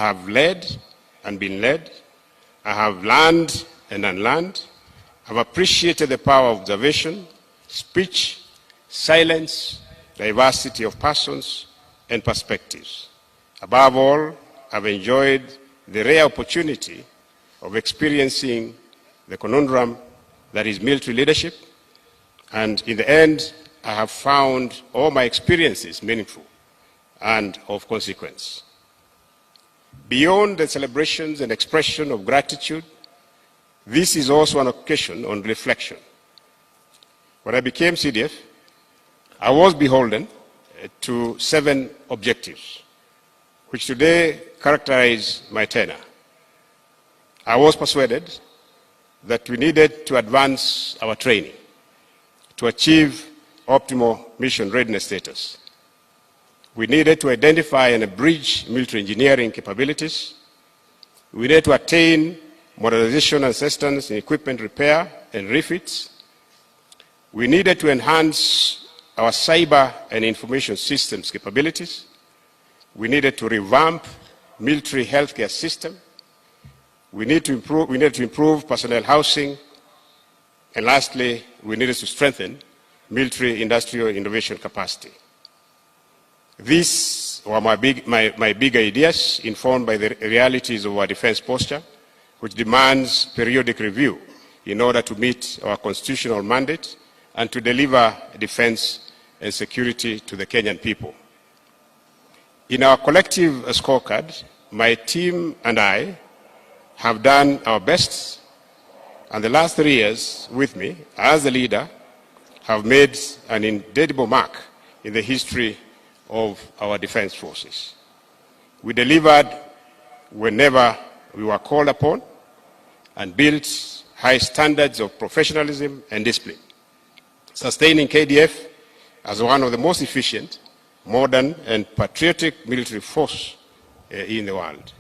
I have led and been led. I have learned and unlearned. I have appreciated the power of observation, speech, silence, diversity of persons and perspectives. Above all, I've enjoyed the rare opportunity of experiencing the conundrum that is military leadership, and in the end, I have found all my experiences meaningful and of consequence. Beyond the celebrations and expression of gratitude, this is also an occasion on reflection. When I became CDF, I was beholden to 7 objectives, which today characterize my tenure. I was persuaded that we needed to advance our training to achieve optimal mission readiness status. We needed to identify and bridge military engineering capabilities. We needed to attain modernization and assistance in equipment repair and refits. We needed to enhance our cyber and information systems capabilities. We needed to revamp military healthcare system. We needed to improve personnel housing. And lastly, we needed to strengthen military industrial innovation capacity. These were my big ideas, informed by the realities of our defense posture, which demands periodic review in order to meet our constitutional mandate and to deliver defense and security to the Kenyan people. In our collective scorecard, my team and I have done our best, and the last 3 years with me as the leader have made an indelible mark in the history of our defense forces. We delivered whenever we were called upon and built high standards of professionalism and discipline, sustaining KDF as one of the most efficient, modern and patriotic military force in the world.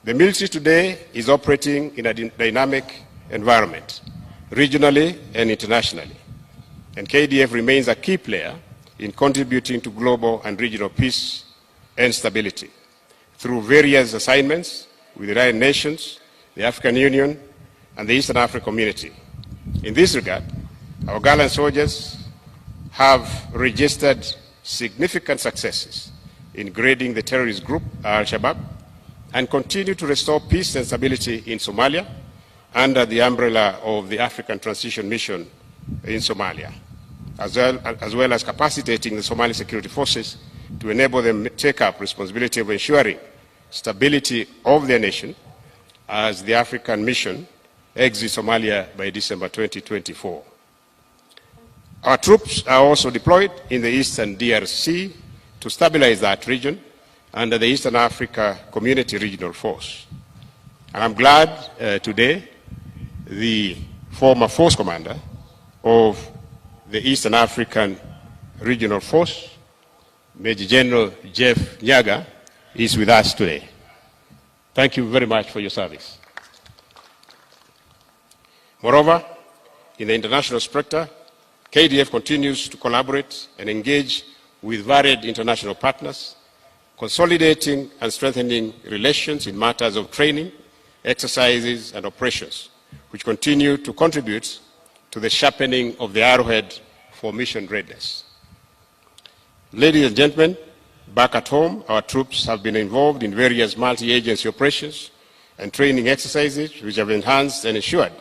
The military today is operating in a dynamic environment, regionally and internationally, and KDF remains a key player in contributing to global and regional peace and stability through various assignments with the United Nations, the African Union, and the Eastern African Community. In this regard, our gallant soldiers have registered significant successes in grading the terrorist group Al-Shabaab and continue to restore peace and stability in Somalia under the umbrella of the African Transition Mission in Somalia, as well as capacitating the Somali security forces to enable them to take up responsibility of ensuring stability of their nation as the African mission exits Somalia by December 2024. Our troops are also deployed in the Eastern DRC to stabilize that region under the Eastern Africa Community Regional Force. And I'm glad today the former force commander of the Eastern African Regional Force, Major General Jeff Nyaga, is with us today. Thank you very much for your service. Moreover, in the international spectrum, KDF continues to collaborate and engage with varied international partners, consolidating and strengthening relations in matters of training, exercises, and operations, which continue to contribute to the sharpening of the arrowhead for mission readiness. Ladies and gentlemen, back at home, our troops have been involved in various multi-agency operations and training exercises which have enhanced and ensured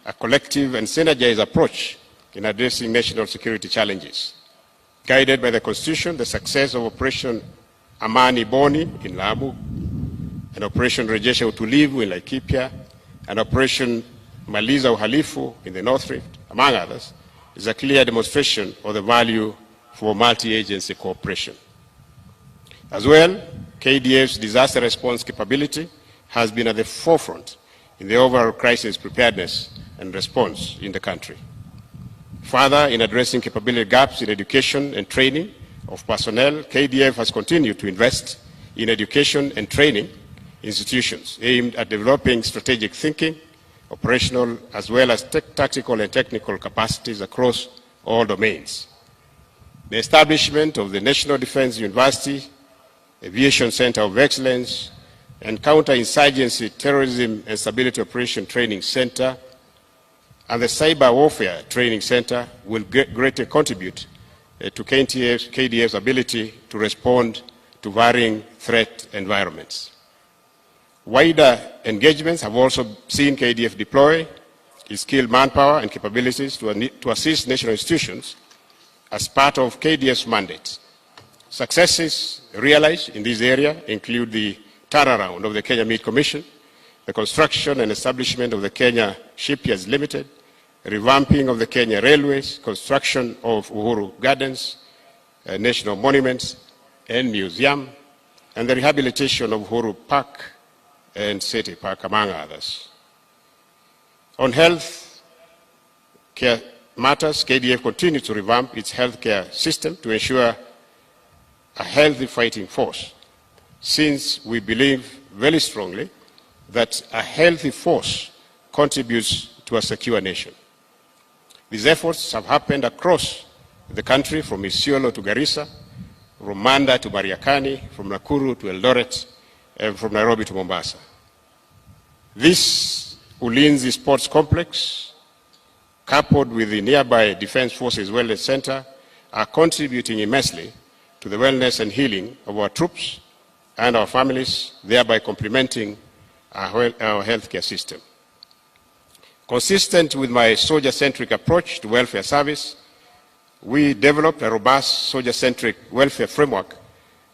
a collective and synergized approach in addressing national security challenges. Guided by the Constitution, the success of Operation Amani Boni in Lamu, and Operation Rejesha Utulivu in Laikipia, and Operation Maliza Uhalifu in the North Rift, among others, is a clear demonstration of the value for multi-agency cooperation. As well, KDF's disaster response capability has been at the forefront in the overall crisis preparedness and response in the country. Further, in addressing capability gaps in education and training of personnel, KDF has continued to invest in education and training institutions aimed at developing strategic thinking, operational as well as tactical and technical capacities across all domains. The establishment of the National Defense University Aviation Center of Excellence, and Counter-Insurgency, Terrorism and Stability Operation Training Center, and the Cyber Warfare Training Center will greatly contribute to KDF's ability to respond to varying threat environments. Wider engagements have also seen KDF deploy its skilled manpower and capabilities to assist national institutions as part of KDF's mandate. Successes realized in this area include the turnaround of the Kenya Meat Commission, the construction and establishment of the Kenya Shipyards Limited, revamping of the Kenya Railways, construction of Uhuru Gardens, National Monuments and Museum, and the rehabilitation of Uhuru Park and City Park, among others. On health care matters, KDF continues to revamp its healthcare system to ensure a healthy fighting force, since we believe very strongly that a healthy force contributes to a secure nation. These efforts have happened across the country, from Isiolo to Garissa, from Manda to Mariakani, from Nakuru to Eldoret, and from Nairobi to Mombasa. This Ulinzi Sports Complex, coupled with the nearby Defense Forces Wellness Center, are contributing immensely to the wellness and healing of our troops and our families, thereby complementing our healthcare system. Consistent with my soldier-centric approach to welfare service, we developed a robust soldier-centric welfare framework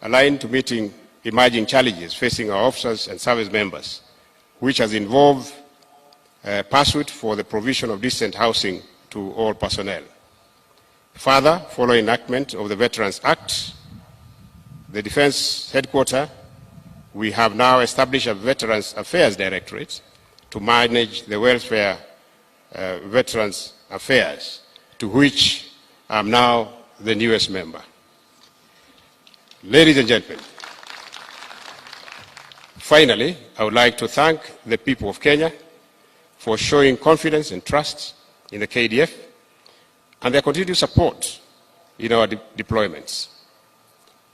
aligned to meeting emerging challenges facing our officers and service members, which has involved pursuit for the provision of decent housing to all personnel. Further, following enactment of the Veterans Act, the Defense Headquarters, we have now established a Veterans Affairs Directorate to manage the welfare Veterans Affairs, to which I am now the newest member. Ladies and gentlemen, finally, I would like to thank the people of Kenya for showing confidence and trust in the KDF and their continued support in our deployments.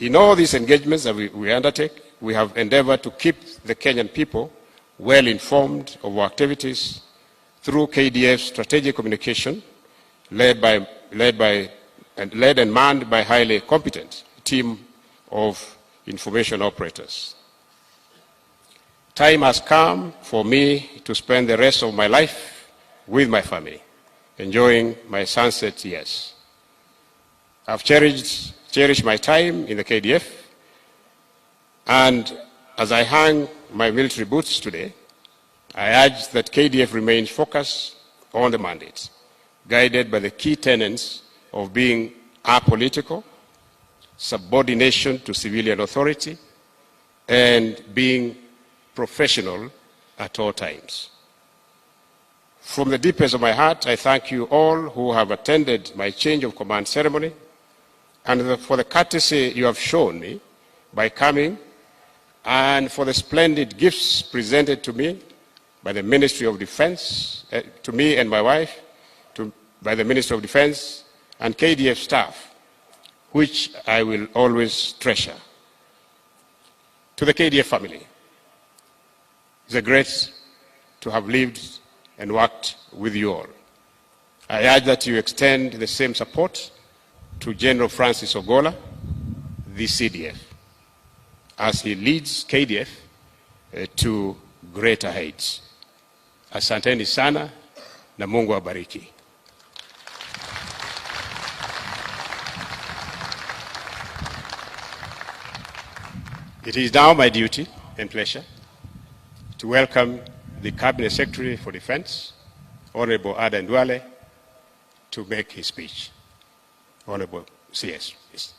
In all these engagements that we undertake, we have endeavored to keep the Kenyan people well informed of our activities through KDF's strategic communication, led and manned by a highly competent team of information operators. Time has come for me to spend the rest of my life with my family, enjoying my sunset years. I've cherished my time in the KDF, and as I hang my military boots today, I urge that KDF remains focused on the mandate, guided by the key tenets of being apolitical, subordination to civilian authority, and being professional at all times. From the deepest of my heart, I thank you all who have attended my change of command ceremony and for the courtesy you have shown me by coming, and for the splendid gifts presented to me by the Ministry of Defense, to me and my wife, by the Ministry of Defense and KDF staff, which I will always treasure. To the KDF family, it's a grace to have lived and worked with you all. I urge that you extend the same support to General Francis Ogolla, the CDF, as he leads KDF to greater heights. Asanteni sana na Mungu awabariki. It is now my duty and pleasure to welcome the Cabinet Secretary for Defense, Honorable Ada Ndwale, to make his speech. Honorable CS, please.